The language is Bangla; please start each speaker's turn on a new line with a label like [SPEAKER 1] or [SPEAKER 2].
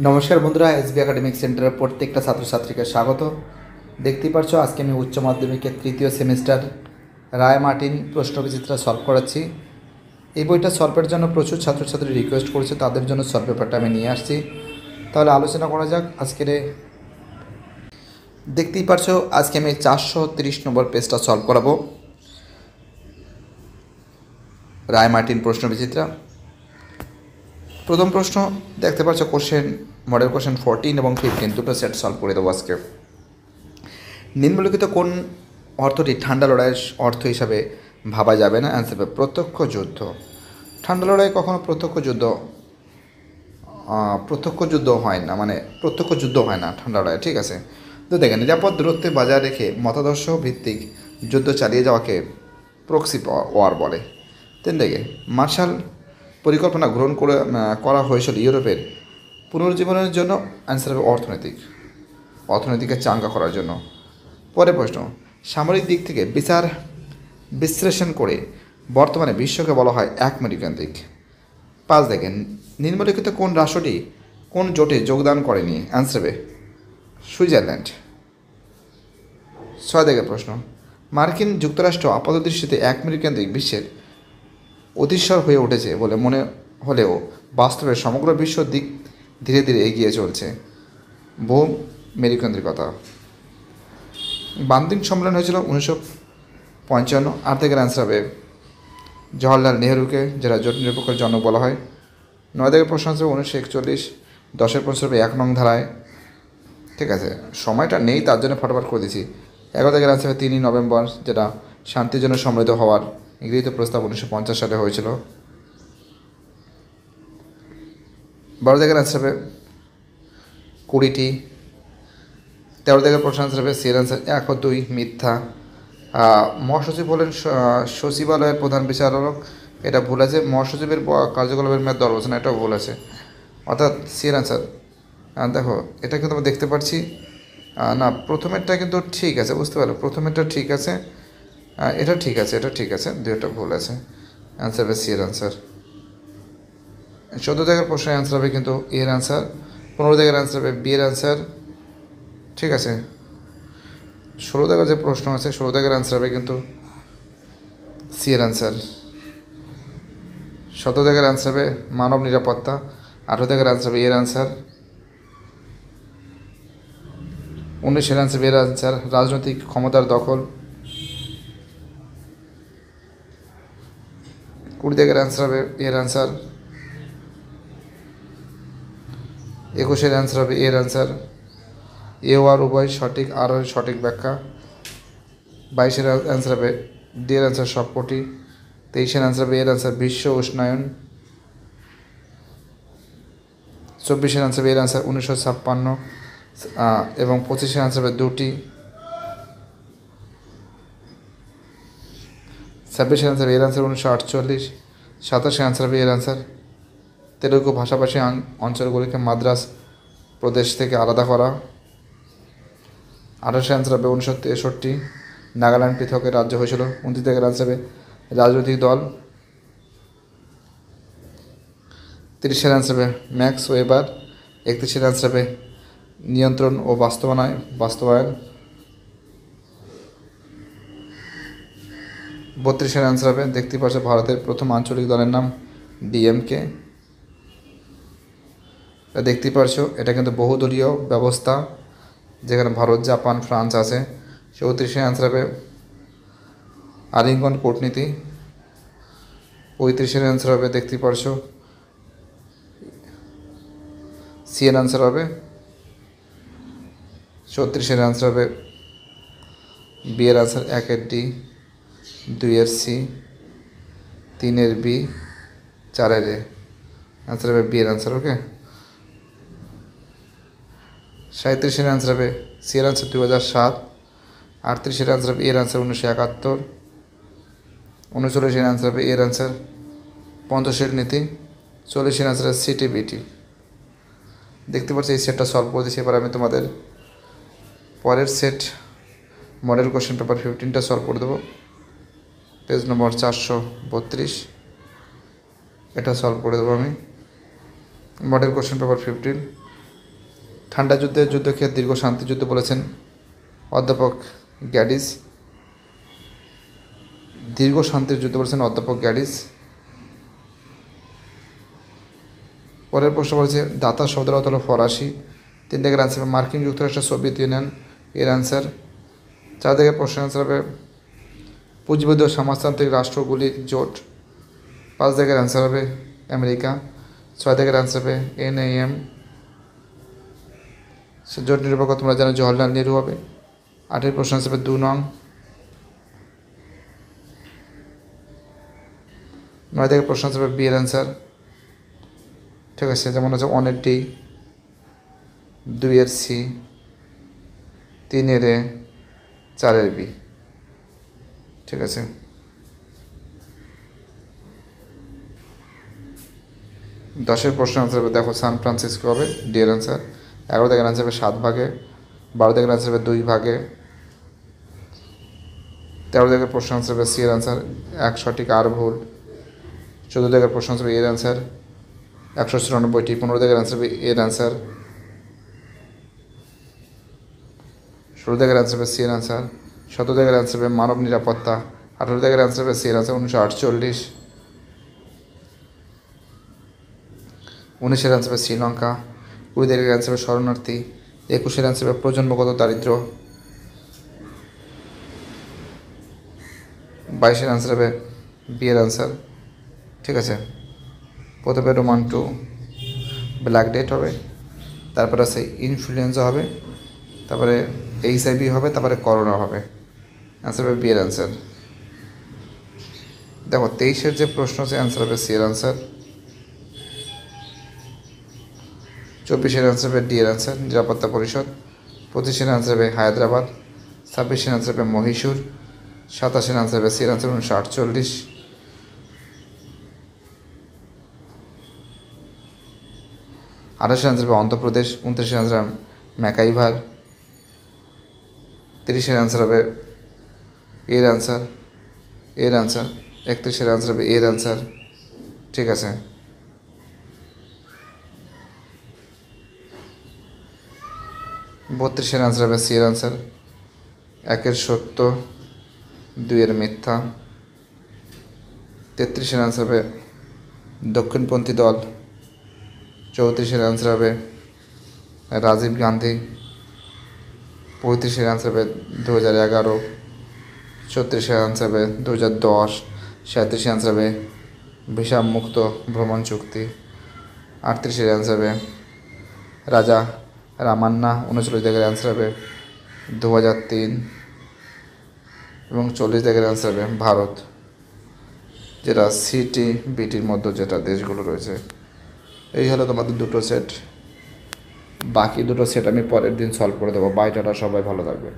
[SPEAKER 1] নমস্কার বন্ধুরা, এসবি একাডেমিক সেন্টারের প্রত্যেকটা ছাত্রছাত্রীকে স্বাগত। দেখতেই পারছো আজকে আমি উচ্চ মাধ্যমিকের তৃতীয় সেমিস্টার রায় মার্টিন প্রশ্নবিচিত্রা সলভ করাচ্ছি। এই বইটা সলভের জন্য প্রচুর ছাত্রছাত্রী রিকোয়েস্ট করেছে, তাদের জন্য সলভ পেপারটা আমি নিয়ে আসছি। তাহলে আলোচনা করা যাক আজকের। দেখতেই পারছো আজকে আমি 430 নম্বর পেজটা সলভ করাবো, রায় মার্টিন প্রশ্নবিচিত্রা। প্রথম প্রশ্ন দেখতে পাচ্ছ মডেল কোশ্চেন 14 এবং 15 দুটো সেট সলভ করে দেবো আজকে। নিম্নলিখিত কোন অর্থটি ঠান্ডা লড়াইয়ের অর্থ হিসাবে ভাবা যাবে না? অ্যান্সার হবে প্রত্যক্ষ যুদ্ধ। ঠান্ডা লড়াই কখনো প্রত্যক্ষ যুদ্ধ হয় না, মানে প্রত্যক্ষ যুদ্ধ হয় না ঠান্ডা লড়াই, ঠিক আছে। তো দেখেন, নিরাপদ দূরত্বে বজায় রেখে মতাদর্শ ভিত্তিক যুদ্ধ চালিয়ে যাওয়াকে প্রক্সি ওয়ার বলে। দেখে মার্শাল পরিকল্পনা গ্রহণ করা হয়েছিল ইউরোপের পুনর্জীবনের জন্য। অ্যান্সার হবে অর্থনীতিকে চাঙ্গা করার জন্য। পরের প্রশ্ন, সামরিক দিক থেকে বিশ্লেষণ করে বর্তমানে বিশ্বকে বলা হয় একমেরুকেন্দ্রিক। 5 দেখেন, নিম্নলিখিত কোন রাষ্ট্রটি কোন জোটে যোগদান করেনি? অ্যান্সার হবে সুইজারল্যান্ড। 6 দেখে প্রশ্ন, মার্কিন যুক্তরাষ্ট্র আপাতদৃষ্টিতে একমেরুকেন্দ্রিক বিশ্বের অধীশ্বর হয়ে উঠেছে বলে মনে হলেও বাস্তবে সমগ্র বিশ্ব দিক ধীরে ধীরে এগিয়ে চলছে। বহু মেরুকেন্দ্রিকতা। বান্তিং সম্মেলন হয়েছিল 1955। 8 থেকে অ্যান্সার হবে জওহরলাল নেহরুকে, যারা জোট নিরপেক্ষের জনক বলা হয়। 9 থেকে প্রশ্ন আসবে 1941। 10 প্রশ্ন হবে 1 নং ধারায়, ঠিক আছে। সময়টা নেই তার জন্য ফটাফট করে দিয়েছি। 11 থেকে অ্যান্সার হবে 3 নভেম্বর, যেটা শান্তির জন্য সম্মিলিত হওয়ার গৃহীত প্রস্তাব 1950 সালে হয়েছিল। 12 থেকে অ্যান্সার হবে 20টি। 13 থেকে প্রশ্ন আনসার হবে সি এর অ্যান্সার 1 ও 2 মিথ্যা। মহাসচিব হলেন সচিবালয়ের প্রধান বিচারক, এটা ভুল আছে। মহাসচিবের কার্যকলাপের মেয়াদ 10 বছর না, এটাও ভুল আছে, অর্থাৎ সি এর অ্যান্সার। দেখো এটা কিন্তু আমরা দেখতে পাচ্ছি না, প্রথমেরটা কিন্তু ঠিক আছে, বুঝতে পারলো, প্রথমেরটা ঠিক আছে, এটা ঠিক আছে, দুইটা ভুল আছে। অ্যান্সার হবে সি এর অ্যান্সার। 14 থেকে প্রশ্নের অ্যান্সার হবে কিন্তু এ এর অ্যান্সার। 15 থেকে অ্যান্সার হবে বি এর অ্যান্সার, ঠিক আছে। 16 থেকে যে প্রশ্ন আছে 16 থেকে অ্যান্সার হবে কিন্তু সি এর অ্যান্সার। 17 থেকে অ্যান্সার হবে মানব নিরাপত্তা। 18 থেকে অ্যান্সার হবে এর অ্যান্সার। 19 এর অ্যান্সার এর অ্যান্সার রাজনৈতিক ক্ষমতার দখল। 20 থেকে অ্যান্সার হবে এর অ্যান্সার। 21 এর অ্যান্সার হবে এর অ্যান্সার। এ ও আর উভয় সঠিক, আর সঠিক ব্যাখ্যা। 22 এর অ্যান্সার হবে ডি এর অ্যান্সার সবকটি। 23 এর অ্যান্সার হবে এর অ্যান্সার বিশ্ব উষ্ণায়ন। 24 এর অ্যান্সার এর অ্যান্সার 1956 এবং 25 এর অ্যান্সার হবে 2টি। 26 এর অ্যান্সার এর অ্যান্সার 1948। 27 এর অ্যান্সার হবে এর অ্যান্সার তেলুগু ভাষাভাষী অঞ্চলগুলিকে মাদ্রাস প্রদেশ থেকে আলাদা করা। 28 অ্যান্সার হবে 1963, নাগাল্যান্ড পৃথকের রাজ্য হয়েছিল। 29 থেকে অ্যান্সার হবে রাজনৈতিক দল। 30 অ্যান্সার হবে ম্যাক্স ওয়েবার। 31 অ্যান্সার হবে নিয়ন্ত্রণ ও বাস্তবায়ন। 32 অ্যান্সার হবে দেখতে পাচ্ছ ভারতের প্রথম আঞ্চলিক দলের নাম ডিএমকে। দেখতে পাচ্ছ এটা কিন্তু বহুদলীয় ব্যবস্থা, যেখানে ভারত, জাপান, ফ্রান্স আছে। 34 অ্যান্সার হবে আলিঙ্গন কূটনীতি। 35 অ্যান্সার হবে দেখতে পারছো সি এর অ্যান্সার হবে। 34 অ্যান্সার হবে বি এর অ্যান্সার 1 এর ডি, 2 এর সি, 3 এর বি, 4 এর এ। অ্যান্সার হবে বি এর অ্যান্সার। ওকে। 37 এর অ্যান্সার হবে সি এর অ্যান্সার 2007। 38 এর অ্যান্সার হবে এর অ্যান্সার 1971। 39 এর অ্যান্সার হবে এর অ্যান্সার পঞ্চশীল নীতি। 40 এর অ্যান্সার সিটিবিটি। দেখতে পাচ্ছি এই সেটটা সলভ করে দিচ্ছি। এবার আমি তোমাদের পরের সেট মডেল কোশ্চেন পেপার 15টা সলভ করে দেবো। পেজ নম্বর 432, এটা সলভ করে দেবো আমি। মডেল কোশ্চেন পেপার 15 ঠান্ডা যুদ্ধকে দীর্ঘ শান্তিযুদ্ধ বলেছেন অধ্যাপক গ্যাডিস। দীর্ঘ শান্তির যুদ্ধ বলেছেন অধ্যাপক গ্যাডিস। পরের প্রশ্ন বলেছে দাতা শব্দের অর্থ হলো ফরাসি। 3 দাগের আনসার হবে মার্কিন যুক্তরাষ্ট্র, সোভিয়েত ইউনিয়ন এর আনসার। 4 দাগের প্রশ্ন আনসার হবে পুঁজিবাদী ও সমাজতান্ত্রিক রাষ্ট্রগুলির জোট। 5 দাগের আনসার হবে আমেরিকা। 6 দাগের আনসার হবে NAM। জোট নিরপেক্ষ তোমরা জানো জওহরলাল নেহরু হবে। 8 প্রশ্ন আনসার হবে 2 নং। 9 দাগের প্রশ্ন আনসার হবে বি এর আনসার। ঠিক আছে, যেমন হচ্ছে 1 এর ডি, 2 এর সি, 3 এর এ, 4 এর বি। ঠিক আছে, 10 প্রশ্ন আনসার হবে দেখো সান ফ্রান্সিসকো হবে ডি এর আনসার। 11 দাগের আনসার হবে 7 ভাগে। 12 দাগের আনসার হবে 2 ভাগে। 13 দাগের প্রশ্ন আনসার হবে সি এর আনসার 1 সঠিক আর ভুল। 14 দাগের প্রশ্ন আনসার হবে এর আনসার 194টি। 15 দাগের আনসার হবে এর আনসার। 16 দাগের আনসার হবে সি এর আনসার। 17 দাগের আনসার হবে মানব নিরাপত্তা। 18 দাগের আনসার হবে সি এর আনসার 1948। 19 আনসার হবে শ্রীলঙ্কা। 20 দাগের আনসার হবে শরণার্থী। 21 আনসার হবে প্রজন্মগত দারিদ্র্য। 22 আনসার হবে বি এর আনসার। ঠিক আছে, প্রথমে রোমান 2 ব্ল্যাক ডেথ হবে, তারপরে আছে ইনফ্লুয়েঞ্জা হবে, তারপরে HIV হবে, তারপরে করোনা হবে। অ্যান্সার হবে বি এর অ্যান্সার। দেখো 23 যে প্রশ্ন আছে অ্যান্সার হবে সি এর অ্যান্সার। 24 অ্যান্সার হবে ডি এর অ্যান্সার নিরাপত্তা পরিষদ। 25 অ্যান্সার হবে হায়দ্রাবাদ। 26 অ্যান্সার হবে মহীশূর। 27 অ্যান্সার হবে সি এর অ্যান্সার 1948। 28 অ্যান্সার হবে অন্ধ্রপ্রদেশ। 29 answer MacIver. 30 অ্যান্সার হবে এর অ্যান্সার। 31 অ্যান্সার হবে এর অ্যান্সার। ঠিক আছে, 32 অ্যান্সার হবে সি এর অ্যান্সার 1 সত্য, 2 মিথ্যা। 33 অ্যান্সার হবে দক্ষিণপন্থী দল। 34 অ্যান্সার হবে রাজীব গান্ধী। 35 অ্যান্সার হবে 2011। 34 অ্যান্সার হবে 2010। 37 অ্যান্সার হবে ভিসা মুক্ত ভ্রমণ চুক্তি। 38 অ্যান্সার হবে রাজা রামান্না। 39 দাগের অ্যান্সার হবে 2003 এবং 40 দাগের অ্যান্সার হবে ভারত, যেটা সিটি বিটির মধ্যে যেটা দেশগুলো রয়েছে। এই হলো তোমাদের দুটো সেট। বাকি দুটো সেট আমি পরের দিন সলভ করে দেবো। বাই টাটা, সবাই ভালো থাকবে।